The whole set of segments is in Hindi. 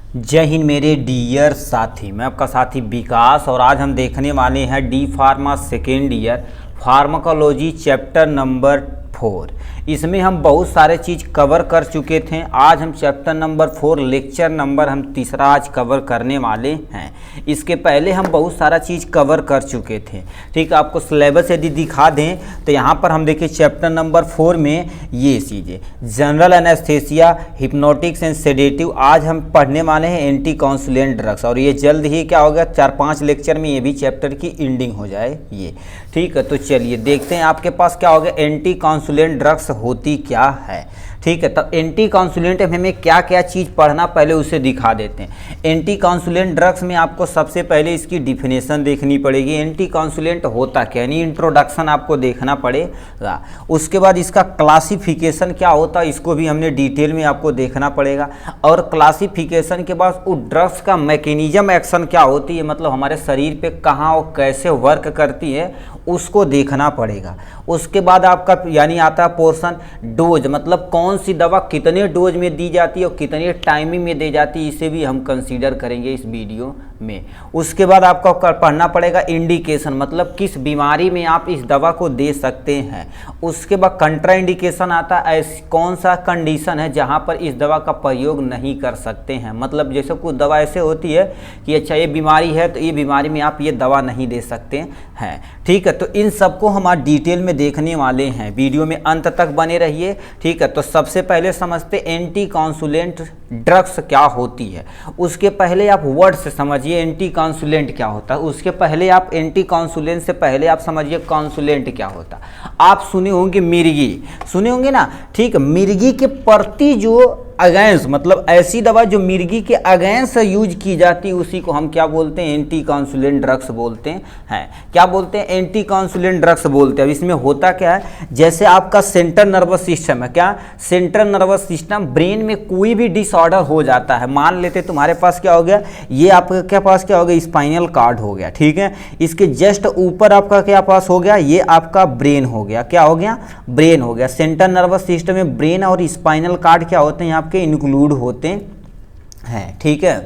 जय हिंद मेरे डियर साथी, मैं आपका साथी विकास और आज हम देखने वाले हैं D pharma second year pharmacology chapter number 4। इसमें हम बहुत सारे चीज़ कवर कर चुके थे। आज हम चैप्टर नंबर 4 लेक्चर नंबर हम तीसरा आज कवर करने वाले हैं। इसके पहले हम बहुत सारा चीज़ कवर कर चुके थे। ठीक है, आपको सिलेबस यदि दिखा दें तो यहाँ पर हम देखिए चैप्टर नंबर 4 में ये चीज़ें general anaesthesia, hypnotics and sedative आज हम पढ़ने वाले हैं, एंटी काउंसुलेंट ड्रग्स, और ये जल्द ही क्या होगा 4-5 लेक्चर में ये भी चैप्टर की एंडिंग हो जाए ये। ठीक है, तो चलिए देखते हैं आपके पास क्या होगा, एंटी काउंसुलेंट ड्रग्स होती क्या है। ठीक है, तब एंटी काउंसुलेंट में हमें क्या क्या चीज़ पढ़ना पहले उसे दिखा देते हैं। एंटी काउंसुलेंट ड्रग्स में आपको सबसे पहले इसकी डिफिनेशन देखनी पड़ेगी। एंटी काउंसुलेंट होता क्या, यानी इंट्रोडक्शन आपको देखना पड़ेगा। उसके बाद इसका क्लासिफिकेशन क्या होता है, इसको भी हमने डिटेल में आपको देखना पड़ेगा। और क्लासिफिकेशन के बाद उस ड्रग्स का मैकेनिज्म एक्शन क्या होती है, मतलब हमारे शरीर पे कहाँ और कैसे वर्क करती है, उसको देखना पड़ेगा। उसके बाद आपका यानी आता है पोर्शन डोज, मतलब कौन सी दवा कितने डोज में दी जाती है और कितने टाइमिंग में दी जाती है, इसे भी हम कंसीडर करेंगे इस वीडियो में। उसके बाद आपको पढ़ना पड़ेगा इंडिकेशन, मतलब किस बीमारी में आप इस दवा को दे सकते हैं। उसके बाद कंट्रा इंडिकेशन आता है, ऐसी कौन सा कंडीशन है जहां पर इस दवा का प्रयोग नहीं कर सकते हैं, मतलब जैसे कुछ दवा ऐसे होती है कि अच्छा ये बीमारी है तो ये बीमारी में आप ये दवा नहीं दे सकते हैं। ठीक है, तो इन सबको हम आज डिटेल में देखने वाले हैं, वीडियो में अंत तक बने रहिए। ठीक है, तो सबसे पहले समझते एंटी काउंसुलेंट ड्रग्स क्या होती है। उसके पहले आप वर्ड से समझिए एंटी काउंसुलेंट क्या होता है। उसके पहले आप एंटी काउंसुलेंट से पहले आप समझिए काउंसुलेंट क्या होता है। आप सुने होंगे मिर्गी, सुने होंगे ना। ठीक, मिर्गी के प्रति जो अगेंस्ट, मतलब ऐसी दवा जो मिर्गी के अगेंस्ट यूज की जाती है उसी को हम क्या बोलते हैं, एंटी काउंसुलेंट ड्रग्स बोलते हैं। क्या बोलते हैं, एंटी काउंसुलेंट ड्रग्स बोलते हैं। अब इसमें होता क्या है, जैसे आपका सेंट्रल नर्वस सिस्टम है, क्या सेंट्रल नर्वस सिस्टम, ब्रेन में कोई भी डिसऑर्डर हो जाता है। मान लेते तुम्हारे पास क्या हो गया, ये आपके क्या पास क्या हो गया, स्पाइनल कार्ड हो गया। ठीक है, इसके जस्ट ऊपर आपका क्या पास हो गया, ये आपका ब्रेन हो गया। क्या हो गया, ब्रेन हो गया। सेंट्रल नर्वस सिस्टम में ब्रेन और स्पाइनल कार्ड क्या होते हैं के इंक्लूड होते हैं। ठीक है,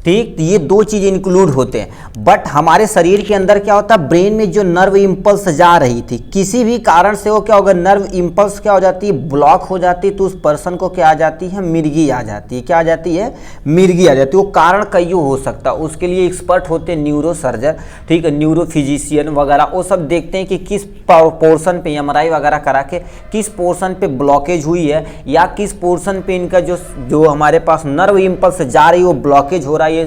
ठीक, ये दो चीज़ इंक्लूड होते हैं। बट हमारे शरीर के अंदर क्या होता है, ब्रेन में जो नर्व इंपल्स जा रही थी, किसी भी कारण से वो क्या होगा, नर्व इंपल्स क्या हो जाती है, ब्लॉक हो जाती है, तो उस पर्सन को क्या आ जाती है, मिर्गी आ जाती है। क्या आ जाती है, मिर्गी आ जाती है। वो कारण कई हो सकता है, उसके लिए एक्सपर्ट होते हैं न्यूरो सर्जन, ठीक है, न्यूरो फिजिशियन वगैरह, वो सब देखते हैं कि किस पोर्शन पे एमआरआई वगैरह करा के किस पोर्शन पे ब्लॉकेज हुई है, या किस पोर्शन पे इनका जो हमारे पास नर्व इंपल्स जा रही है वो ब्लॉकेज हो रहा है, ये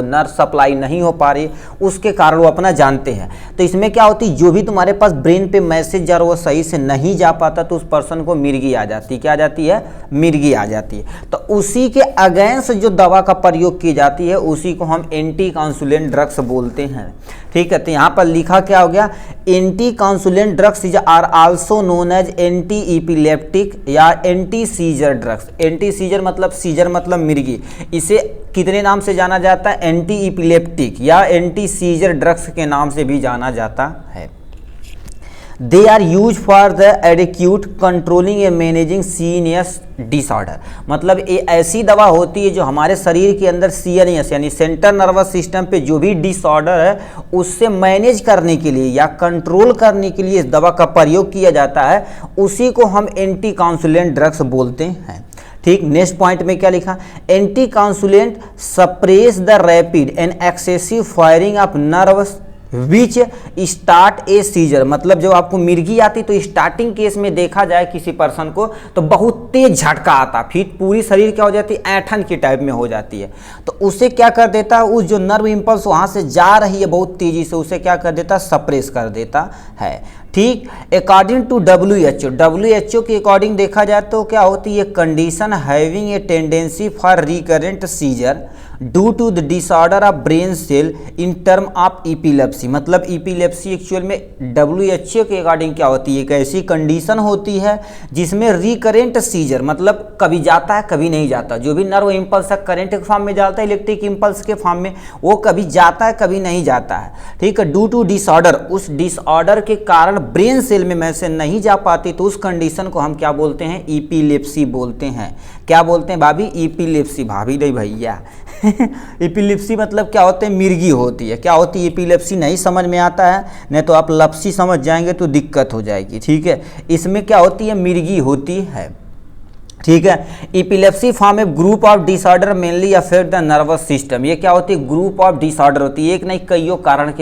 नर्व सप्लाई नहीं हो पा रही, उसके कारण वो अपना जानते हैं। तो इसमें क्या होती है, जो भी तुम्हारे पास ब्रेन पे मैसेज जा रहा है वो सही से नहीं जा पाता तो उस पर्सन को मिर्गी आ जाती है। क्या आ जाती है, मिर्गी आ जाती है। तो उसी के अगेंस्ट जो दवा का प्रयोग की जाती है उसी को हम एंटी काउंसुलेंट ड्रग्स बोलते हैं। ठीक है, तो यहाँ पर लिखा क्या हो गया, anticonvulsant drugs are also known as antiepileptic या anti seizure drugs. Anti seizure मतलब सीजर मतलब मिर्गी, इसे कितने नाम से जाना जाता है, एंटी इपिलेप्टिक या एंटी सीजर ड्रग्स के नाम से भी जाना जाता है। They are used for the adequate controlling a managing सीनियस डिसऑर्डर, मतलब ये ऐसी दवा होती है जो हमारे शरीर के अंदर सीएनएस यानी सेंट्रल नर्वस सिस्टम पे जो भी डिसऑर्डर है उससे मैनेज करने के लिए या कंट्रोल करने के लिए इस दवा का प्रयोग किया जाता है, उसी को हम एंटी काउंसुलेंट ड्रग्स बोलते हैं। ठीक, नेक्स्ट पॉइंट में क्या लिखा, anticonvulsant suppress the rapid and excessive firing of nerves which start a seizure, मतलब जब आपको मिर्गी आती तो स्टार्टिंग केस में देखा जाए किसी पर्सन को तो बहुत तेज झटका आता, फिर पूरी शरीर क्या हो जाती है, ऐंठन की टाइप में हो जाती है। तो उसे क्या कर देता है, उस जो नर्व इंपल्स वहाँ से जा रही है बहुत तेजी से, उसे क्या कर देता है, सप्रेस कर देता है। ठीक, अकॉर्डिंग टू WHO के अकॉर्डिंग देखा जाए तो क्या होती है, condition having a tendency for recurrent seizure due to the disorder of brain cell in term of epilepsy, मतलब इपिलेप्सी एक्चुअल में WHO के अकॉर्डिंग क्या होती है, एक ऐसी कंडीशन होती है जिसमें रिकरेंट सीजर, मतलब कभी जाता है कभी नहीं जाता, जो भी नर्व इंपल्स है करंट के फॉर्म में जाता है, इलेक्ट्रिक इंपल्स के फॉर्म में, वो कभी जाता है कभी नहीं जाता है। ठीक है, ड्यू टू डिसऑर्डर, उस डिसऑर्डर के कारण ब्रेन सेल में मैसेज नहीं जा पाती तो उस कंडीशन को हम क्या बोलते हैं, इपिलेप्सी बोलते हैं। क्या बोलते हैं भाभी, इपिलेप्सी। भाभी नहीं भैया इपिलेप्सी मतलब क्या होते हैं, मिर्गी होती है। क्या होती है इपिलेप्सी, नहीं समझ में आता है, नहीं तो आप लप्सी समझ जाएंगे तो दिक्कत हो जाएगी, ठीक है। इसमें क्या होती है, मिर्गी होती है, ठीक है। Epilepsy form A group of disorder mainly affect the nervous system. ये क्या होती है, ग्रुप ऑफ डिसऑर्डर होती है, एक नहीं कईयों कारण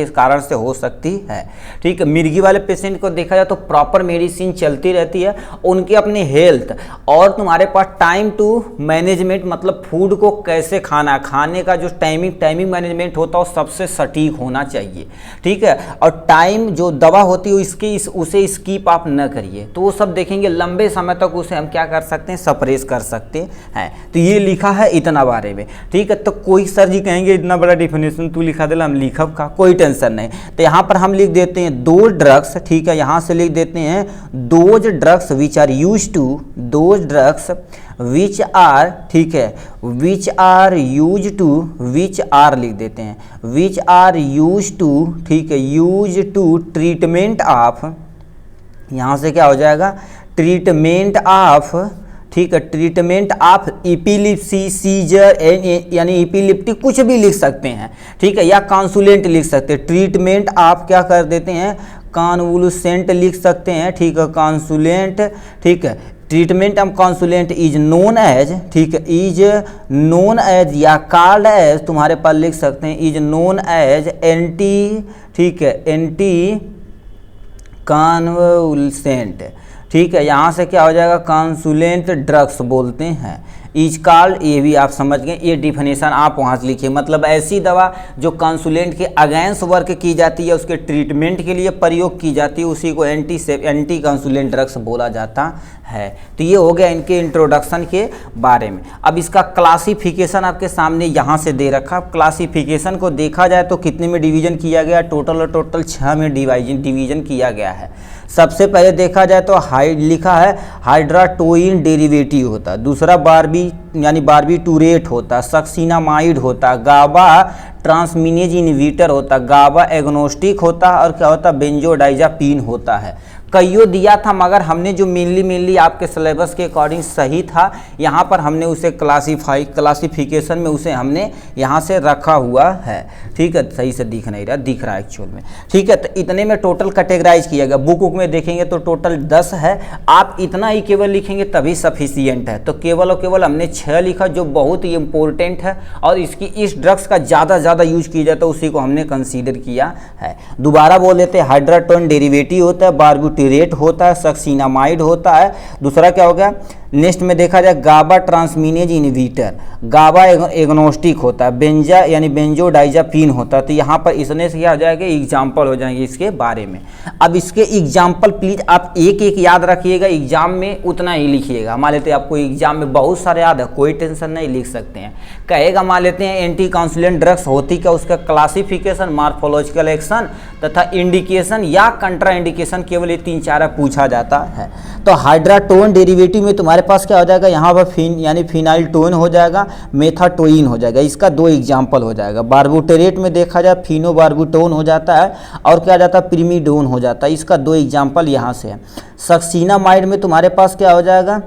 से हो सकती है, ठीक है। मिर्गी वाले पेशेंट को देखा जाए तो प्रॉपर मेडिसिन चलती रहती है, उनके अपनी हेल्थ और तुम्हारे पास टाइम टू मैनेजमेंट, मतलब फूड को कैसे खाना, खाने का जो टाइमिंग मैनेजमेंट होता है वो सबसे सटीक होना चाहिए, ठीक है। और टाइम जो दवा होती है उसे स्कीप आप न करिए, तो वो सब देखेंगे लंबे समय तक उसे हम क्या कर सकते हैं, सप्रेस कर सकते हैं। तो ये लिखा है इतना बारे में, ठीक है। तो कोई सर जी कहेंगे इतना बड़ा डिफिनेशन तू लिखा देला, हम लिखब का, कोई टेंशन नहीं। तो यहाँ पर हम लिख देते हैं दो ड्रग्स, ठीक है। यहाँ से लिख देते हैं those drugs which are use to, those drugs which are, ठीक है, which are use to, which are लिख देते हैं, विच आर यूज टू, ठीक है, यूज टू ट्रीटमेंट ऑफ, यहाँ से क्या हो जाएगा, ट्रीटमेंट ऑफ, ठीक है, ट्रीटमेंट ऑफ इपिलिप्सी, सीजर, यानी इपिलिप्टिक कुछ भी लिख सकते हैं, ठीक है, या कॉन्सुलेंट लिख सकते हैं। ट्रीटमेंट आप क्या कर देते हैं, कॉन्वुलसेंट लिख सकते हैं, ठीक है, कॉन्सुलेंट, ठीक है। Treatment of convulsant is known as, ठीक है, इज नोन एज या कॉल्ड एज, तुम्हारे पास लिख सकते हैं इज नोन एज एंटी, ठीक है, एंटी कॉन्वुलसेंट, ठीक है। यहाँ से क्या हो जाएगा, कॉन्सुलेंट ड्रग्स बोलते हैं, इज कॉल्ड, ये भी आप समझ गए, ये डिफिनेशन आप वहाँ से लिखिए। मतलब ऐसी दवा जो कॉन्सुलेंट के अगेंस्ट वर्क की जाती है, उसके ट्रीटमेंट के लिए प्रयोग की जाती है, उसी को एंटी कॉन्सुलेंट ड्रग्स बोला जाता है। तो ये हो गया इनके इंट्रोडक्शन के बारे में। अब इसका क्लासिफिकेशन आपके सामने यहाँ से दे रखा। क्लासिफिकेशन को देखा जाए तो कितने में डिवीजन किया गया, टोटल 6 में डिवीजन किया गया है। सबसे पहले देखा जाए तो लिखा है हाइड्राटोइन डेरिवेटिव होता है, दूसरा बारबीटूरेट होता, सक्सिनामाइड होता, गाबा ट्रांसमिनेज इनहिबिटर होता, गाबा एग्नोस्टिक होता है, और क्या होता है, बेंजोडाइजापीन होता है। कईयों दिया था मगर हमने जो मेनली आपके सिलेबस के अकॉर्डिंग सही था, यहाँ पर हमने उसे क्लासिफिकेशन में उसे हमने यहाँ से रखा हुआ है, ठीक है। सही से दिख नहीं रहा, दिख रहा है एक्चुअल में, ठीक है। तो इतने में टोटल कैटेगराइज किया गया। बुक में देखेंगे तो टोटल 10 है, आप इतना ही केवल लिखेंगे तभी सफिशियंट है। तो केवल और केवल हमने 6 लिखा जो बहुत ही इंपॉर्टेंट है, और इस ड्रग्स का ज़्यादा यूज किया जाता है, उसी को हमने कंसीडर किया है। दोबारा बोल देते हैं, हाइड्राटोन डेरिवेटिव होता है, बारबीटूरेट होता है, सक्सिनामाइड होता है, दूसरा क्या हो गया, नेक्स्ट में देखा जाए गाबा ट्रांसमिनेज इनहिबिटर, गाबा एग्नोस्टिक होता है, बेंजोडाइजापीन होता है। तो यहाँ पर इसने से क्या हो जाएगा, एग्जाम्पल हो जाएंगे इसके बारे में। अब इसके एग्जाम्पल प्लीज आप एक एक याद रखिएगा, एग्जाम में उतना ही लिखिएगा। मान लेते हैं आपको एग्जाम में बहुत सारे याद है, कोई टेंशन नहीं, लिख सकते हैं। कहेगा मान लेते हैं एंटी कॉन्सुलेंट ड्रग्स होती क्या, उसका क्लासिफिकेशन, मार्फोलॉजिकल एक्शन तथा इंडिकेशन या कंट्रा इंडिकेशन, केवल ये 3-4 पूछा जाता है। तो हाइड्राटोन डेरिवेटिव में तुम्हारे पास क्या हो जाएगा, यहाँ पर फिनाइलटोन हो जाएगा, मेथाटोइन हो जाएगा। इसका 2 एग्जाम्पल हो जाएगा। बारबीटूरेट में देखा जाए फिनोबार्बिटोन हो जाता है, और क्या जाता है, पिरिमिडोन हो जाता है। इसका 2 एग्जाम्पल यहाँ से है। सक्सिनामाइड में तुम्हारे पास क्या हो जाएगा,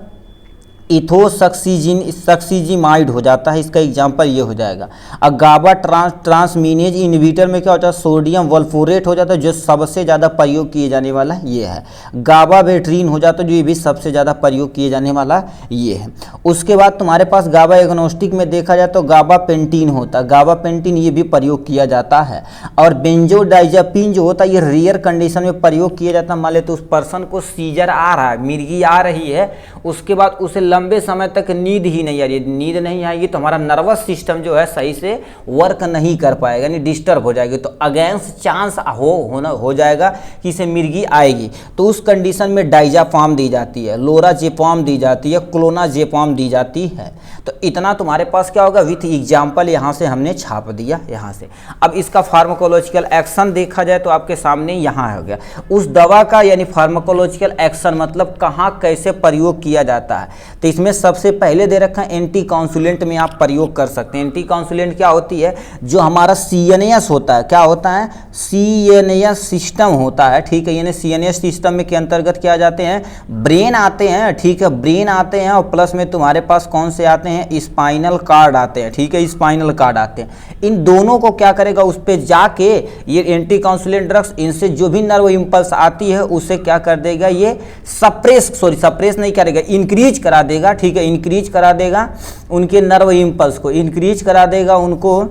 इथोसक्सीजिमाइड हो जाता है, इसका एग्जाम्पल ये हो जाएगा। अब गाबा ट्रांसमिनेज इनहिबिटर में क्या होता है, सोडियम वल्फोरेट हो जाता है, जो सबसे ज़्यादा प्रयोग किए जाने वाला ये है। गाबा बेट्रीन हो जाता है, जो ये भी सबसे ज़्यादा प्रयोग किए जाने वाला ये है। उसके बाद तुम्हारे पास गाबा एग्नोस्टिक में देखा जाए तो गाबा पेंटीन होता है, गाबा पेंटीन ये भी प्रयोग किया जाता है। और बेंजोडाइजापीन जो होता है ये रेयर कंडीशन में प्रयोग किया जाता है। मान लेते उस पर्सन को सीजर आ रहा है, मिर्गी आ रही है, उसके बाद उसे लंबे समय तक नींद ही नहीं आ रही है, नींद नहीं आएगी तो हमारा नर्वस सिस्टम जो है सही से वर्क नहीं कर पाएगा, यानी डिस्टर्ब हो जाएगी। तो अगेंस्ट चांस हो जाएगा कि इसे मिर्गी आएगी। तो उस कंडीशन में डाइजाफार्म दी जाती है, लोराजेपाम दी जाती है, क्लोनाजेपाम दी जाती है। तो इतना तुम्हारे पास क्या होगा, विथ एग्जाम्पल यहाँ से हमने छाप दिया यहाँ से। अब इसका फार्माकोलॉजिकल एक्शन देखा जाए तो आपके सामने यहाँ हो गया उस दवा का, यानी फार्माकोलॉजिकल एक्शन मतलब कहाँ कैसे प्रयोग किया जाता है। तो तो इसमें सबसे पहले दे रखा है एंटी काउंसुलेंट में आप प्रयोग कर सकते हैं। एंटी काउंसुलेंट क्या होती है, जो हमारा CNS होता है, क्या होता है, CNS सिस्टम होता है, ठीक है। यानी CNS सिस्टम में के अंतर्गत क्या जाते हैं, ब्रेन आते हैं, ठीक है, ब्रेन आते हैं, और प्लस में तुम्हारे पास कौन से आते हैं, स्पाइनल कार्ड आते हैं, ठीक है, स्पाइनल कार्ड आते हैं। इन दोनों को क्या करेगा, उस पर जाके ये एंटी काउंसुलेंट ड्रग्स, इनसे जो भी नर्व इंपल्स आती है उसे क्या कर देगा, ये सप्रेस नहीं करेगा, इंक्रीज करा देगा, ठीक है, इंक्रीज करा देगा उनके नर्व इंपल्स को, इंक्रीज करा देगा उनको,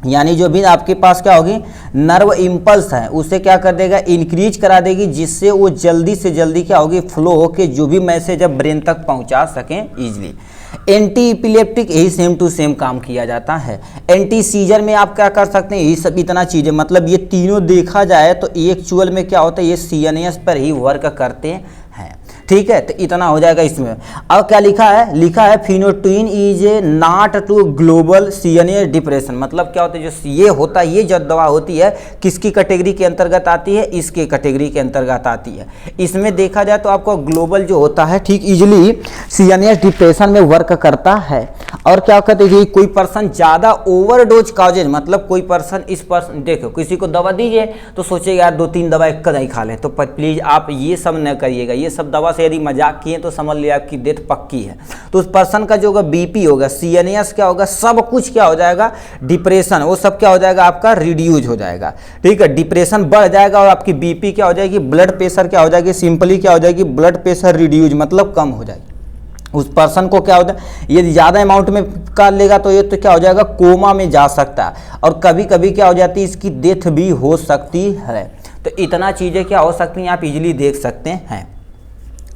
यानी जो भी आपके पास क्या होगी नर्व इंपल्स है उसे क्या कर देगा, इंक्रीज करा देगी, जिससे वो जल्दी से जल्दी क्या होगी, फ्लो होके जो भी मैसेज अब ब्रेन तक पहुंचा सकें इजीली। एंटी इपिलेप्टिक यही सेम टू सेम काम किया जाता है। एंटी सीजर में आप क्या कर सकते हैं, यही सब इतना चीज़ें, मतलब ये तीनों देखा जाए तो एक्चुअल में क्या होता है, ये CNS पर ही वर्क करते हैं, ठीक है। तो इतना हो जाएगा इसमें। अब क्या लिखा है phenytoin is a not to global CNS depression, मतलब क्या होता है, जो ये होता है, ये जो दवा होती है किसकी कैटेगरी के अंतर्गत आती है, इसके कैटेगरी के अंतर्गत आती है। इसमें देखा जाए तो आपको ग्लोबल जो होता है, ठीक, इजिली CNS डिप्रेशन में वर्क करता है। और क्या कहते हैं, कोई पर्सन ज़्यादा ओवरडोज काजेज, मतलब कोई पर्सन, इस पर्सन देखो किसी को दवा दीजिए तो सोचेगा यार 2-3 दवा एक ही खा ले, तो प्लीज़ आप ये सब न करिएगा। ये सब दवा से यदि मजाक किए तो समझ लिया आपकी डेथ पक्की है। तो उस पर्सन का जो होगा BP होगा, CNS क्या होगा, सब कुछ क्या हो जाएगा, डिप्रेशन, वो सब क्या हो जाएगा, आपका रिड्यूज हो जाएगा, ठीक है। डिप्रेशन बढ़ जाएगा और आपकी BP क्या हो जाएगी, ब्लड प्रेशर क्या हो जाएगी, सिंपली क्या हो जाएगी, ब्लड प्रेशर रिड्यूज, मतलब कम हो जाएगी। उस पर्सन को क्या होता है, यदि ज़्यादा अमाउंट में कर लेगा तो ये तो क्या हो जाएगा, कोमा में जा सकता है, और कभी कभी क्या हो जाती है, इसकी डेथ भी हो सकती है। तो इतना चीज़ें क्या हो सकती हैं, आप इजीली देख सकते हैं,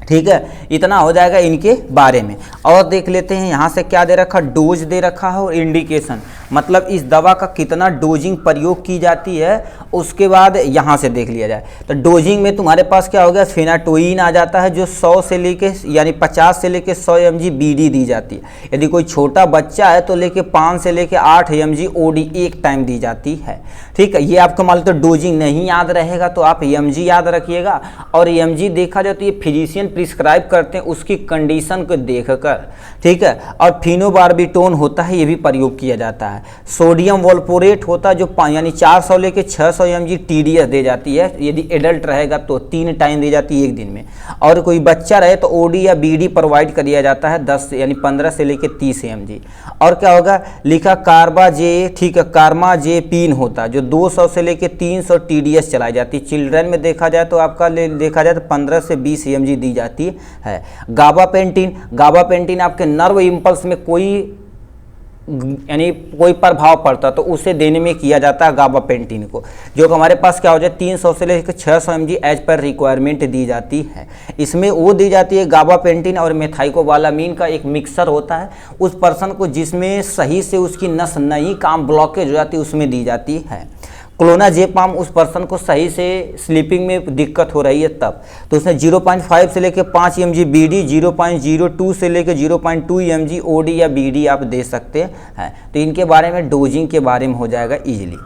ठीक है। इतना हो जाएगा इनके बारे में। और देख लेते हैं यहाँ से क्या दे रखा, डोज दे रखा है और इंडिकेशन, मतलब इस दवा का कितना डोजिंग प्रयोग की जाती है, उसके बाद यहाँ से देख लिया जाए। तो डोजिंग में तुम्हारे पास क्या हो गया, फेनाटोइन आ जाता है, जो 100 से लेके यानी 50 से लेके 100 mg BD दी जाती है। यदि कोई छोटा बच्चा है तो लेके 5 से लेके 8 mg OD एक टाइम दी जाती है, ठीक है। ये आपको मान लो तो डोजिंग नहीं याद रहेगा तो आप mg याद रखिएगा। और mg देखा जाए तो ये फिजिशियन प्रिस्क्राइब करते हैं उसकी कंडीशन को देखकर, ठीक है। और फिनोबार्बिटोन होता है, ये भी प्रयोग किया जाता है। सोडियम वोल्पोरेट होता है, जो यानी 400 लेके 600 mg TDS दे जाती है, यदि एडल्ट रहेगा तो 3 टाइम दी जाती है एक दिन में। और कोई बच्चा रहे तो OD या BD प्रोवाइड किया जाता है 10 यानी 15 से लेके 30 mg। और क्या होगा लिखा, कार्बाजे, ठीक है, कार्माजेपिन होता है, जो 200 से लेके 300 TDS चलाई जाती है। चिल्ड्रन में देखा जाए तो आपका देखा जाए तो 15 से 20 mg दी जाती है। गाबापेंटिन आपके नर्व इंपल्स में कोई प्रभाव पड़ता तो उसे देने में किया जाता है गाबापेंटिन को, जो हमारे पास क्या हो जाए 300 से लेकर 600 mg एज पर रिक्वायरमेंट दी जाती है। इसमें वो दी जाती है गाबापेंटिन और मेथाइकोबालामीन का एक मिक्सर होता है, उस पर्सन को जिसमें सही से उसकी नस नहीं काम ब्लॉकेज हो जाती उसमें दी जाती है। क्लोनाजेपाम उस पर्सन को सही से स्लीपिंग में दिक्कत हो रही है तब, तो उसमें 0.5 से लेकर 5 mg BD, 0.02 से लेकर 0.2 mg OD या BD आप दे सकते हैं। तो इनके बारे में डोजिंग के बारे में हो जाएगा इजीली।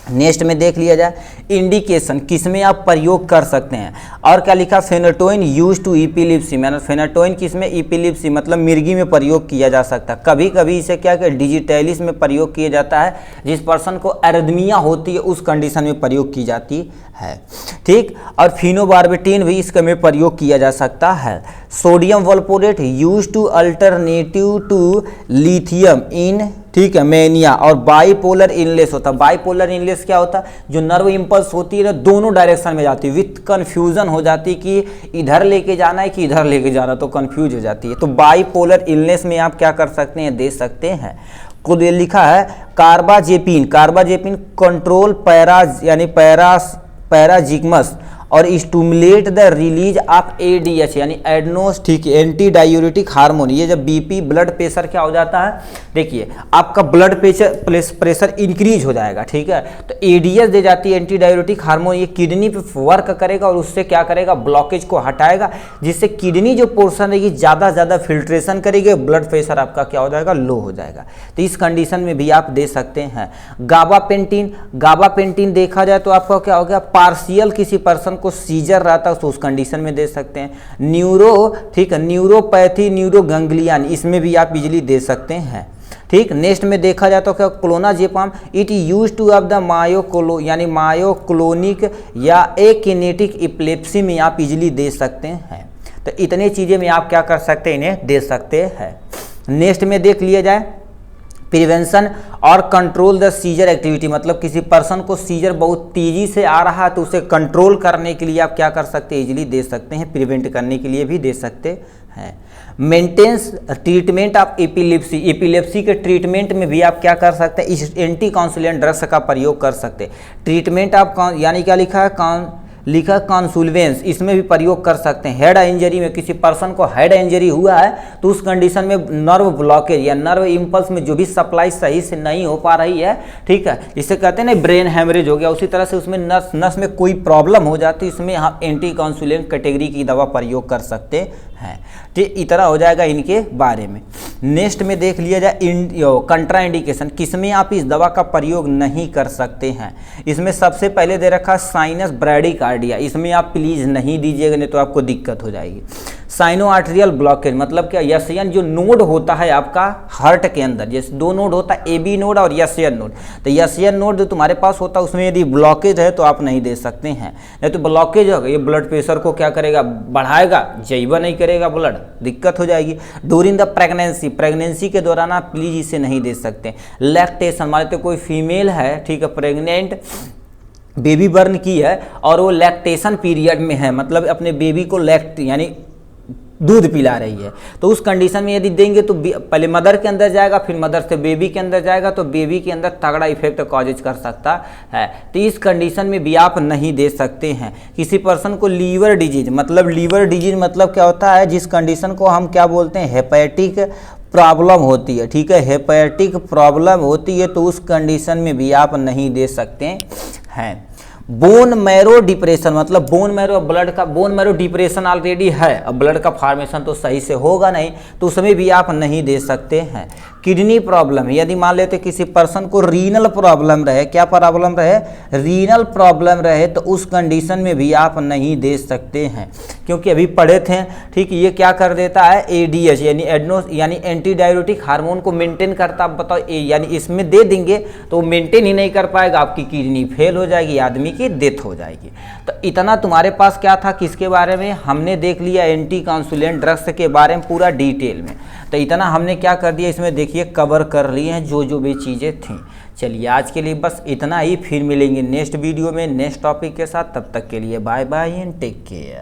नेक्स्ट में देख लिया जाए इंडिकेशन, किसमें आप प्रयोग कर सकते हैं। और क्या लिखा, फेनाटोइन यूज टू इपिलिप्सी, मैंने फेनाटोइन किसमें, इपिलिप्सी मतलब मिर्गी में प्रयोग किया जा सकता है। कभी कभी इसे क्या डिजिटैलिस में प्रयोग किया जाता है, जिस पर्सन को एरिथमिया होती है उस कंडीशन में प्रयोग की जाती है, ठीक। और फिनोबार्बिटन भी इसके में प्रयोग किया जा सकता है। Sodium valproate use to alternative to lithium in, ठीक है, मैनिया। और बाईपोलर इनलेस होता है। बाईपोलर इनलेस क्या होता है, जो नर्व इंपल्स होती है ना दोनों डायरेक्शन में जाती है, विथ कन्फ्यूजन हो जाती है कि इधर लेके जाना है कि इधर लेके जाना, तो कन्फ्यूज हो जाती है। तो बाईपोलर इलनेस में आप क्या कर सकते हैं, दे सकते हैं। खुद ये लिखा है कार्बाजेपिन कंट्रोल पैराजिगमस और stimulate the release of ADH यानी एडनोस, ठीक है, एंटी डायूरेटिक हार्मोन। ये जब BP ब्लड प्रेशर क्या हो जाता है, देखिए आपका ब्लड प्रेशर इंक्रीज हो जाएगा, ठीक है। तो ADH दे जाती है एंटी डायूरेटिक हार्मोन, ये किडनी पे वर्क करेगा और उससे क्या करेगा, ब्लॉकेज को हटाएगा, जिससे किडनी जो पोर्शन रहेगी ज़्यादा फिल्ट्रेशन करेगी, ब्लड प्रेशर आपका क्या हो जाएगा, लो हो जाएगा। तो इस कंडीशन में भी आप दे सकते हैं। गाबापेंटिन देखा जाए तो आपका क्या हो गया, पार्शियल किसी पर्सन को सीजर रहता है तो उस कंडीशन में दे सकते हैं। ठीक है, न्यूरोपैथी, न्यूरोगैंग्लियन, इसमें भी आप इजीली दे सकते हैं। ठीक, नेक्स्ट में देखा जाए तो क्या clonazepam, it use two of the यानी मायोक्लोनिक या एकिनेटिक इपिलेप्सी में आप इजीली दे सकते हैं। तो इतने चीज़ें में आप क्या कर सकते हैं, इन्हें दे सकते हैं। नेक्स्ट में देख लिया जाए प्रिवेंशन और कंट्रोल द सीजर एक्टिविटी, मतलब किसी पर्सन को सीजर बहुत तेजी से आ रहा है तो उसे कंट्रोल करने के लिए आप क्या कर सकते हैं, इजीली दे सकते हैं, प्रिवेंट करने के लिए भी दे सकते हैं। मेंटेनेंस ट्रीटमेंट ऑफ एपिलेप्सी के ट्रीटमेंट में भी आप क्या कर सकते हैं, इस एंटी काउंसुलेंट ड्रग्स का प्रयोग कर सकते हैं। ट्रीटमेंट ऑफ यानी क्या लिखा है कॉन्सुलवेंस, इसमें भी प्रयोग कर सकते हैं। हेड इंजरी में किसी पर्सन को हेड इंजरी हुआ है तो उस कंडीशन में नर्व ब्लॉकेज या नर्व इम्पल्स में जो भी सप्लाई सही से नहीं हो पा रही है, ठीक है, इसे कहते हैं ना ब्रेन हैमरेज हो गया, उसी तरह से उसमें नस में कोई प्रॉब्लम हो जाती है, इसमें हम एंटी काउंसुलेंट कैटेगरी की दवा प्रयोग कर सकते हैं। ठीक, इतना हो जाएगा इनके बारे में। नेक्स्ट में देख लिया जाए कंट्रा इंडिकेशन, किसमें आप इस दवा का प्रयोग नहीं कर सकते हैं। इसमें सबसे पहले दे रखा साइनस ब्रैडिकार्डिया, इसमें आप प्लीज़ नहीं दीजिएगा, नहीं तो आपको दिक्कत हो जाएगी। साइनो आर्टेरियल ब्लॉकेज, मतलब क्या, यसयन जो नोड होता है आपका हार्ट के अंदर, जैसे दो नोड होता है, ए बी नोड और यसयन नोड, तो यसयन नोड जो तुम्हारे पास होता है उसमें यदि ब्लॉकेज है तो आप नहीं दे सकते हैं। नहीं तो ब्लॉकेज होगा, ये ब्लड प्रेशर को क्या करेगा, बढ़ाएगा, जैबा नहीं करेगा ब्लड, दिक्कत हो जाएगी। ड्यूरिंग द प्रेगनेंसी के दौरान आप प्लीज इसे नहीं दे सकते। लैक्टेशन, मान लेते कोई फीमेल है, ठीक है, प्रेग्नेंट बेबी बर्न की है और वो लैक्टेशन पीरियड में है, मतलब अपने बेबी को यानी दूध पिला रही है, तो उस कंडीशन में यदि देंगे तो पहले मदर के अंदर जाएगा, फिर मदर से बेबी के अंदर जाएगा, तो बेबी के अंदर तगड़ा इफेक्ट कॉजेज कर सकता है। तो इस कंडीशन में भी आप नहीं दे सकते हैं। किसी पर्सन को लीवर डिजीज, मतलब लीवर डिजीज मतलब क्या होता है, जिस कंडीशन को हम क्या बोलते हैं, हेपेटिक प्रॉब्लम होती है, ठीक है, हेपेटिक प्रॉब्लम होती है, तो उस कंडीशन में भी आप नहीं दे सकते हैं। बोन मैरो डिप्रेशन, मतलब बोन मैरो डिप्रेशन ऑलरेडी है, अब ब्लड का फॉर्मेशन तो सही से होगा नहीं, तो उसमें भी आप नहीं दे सकते हैं। किडनी प्रॉब्लम, यदि मान लेते किसी पर्सन को रीनल प्रॉब्लम रहे, क्या प्रॉब्लम रहे, रीनल प्रॉब्लम रहे, तो उस कंडीशन में भी आप नहीं दे सकते हैं, क्योंकि अभी पढ़े थे, ठीक, ये क्या कर देता है, एडीएच यानी एंटी डायबिटिक हार्मोन को मेंटेन करता। आप बताओ, यानी इसमें दे देंगे तो मेंटेन ही नहीं कर पाएगा, आपकी किडनी फेल हो जाएगी, आदमी की डेथ हो जाएगी। तो इतना तुम्हारे पास क्या था, किसके बारे में हमने देख लिया, एंटी काउंसुलेंट ड्रग्स के बारे में पूरा डिटेल में। तो इतना हमने क्या कर दिया, इसमें देखिए कवर कर ली हैं जो भी चीज़ें थीं। चलिए आज के लिए बस इतना ही, फिर मिलेंगे नेक्स्ट वीडियो में नेक्स्ट टॉपिक के साथ। तब तक के लिए bye bye and take care.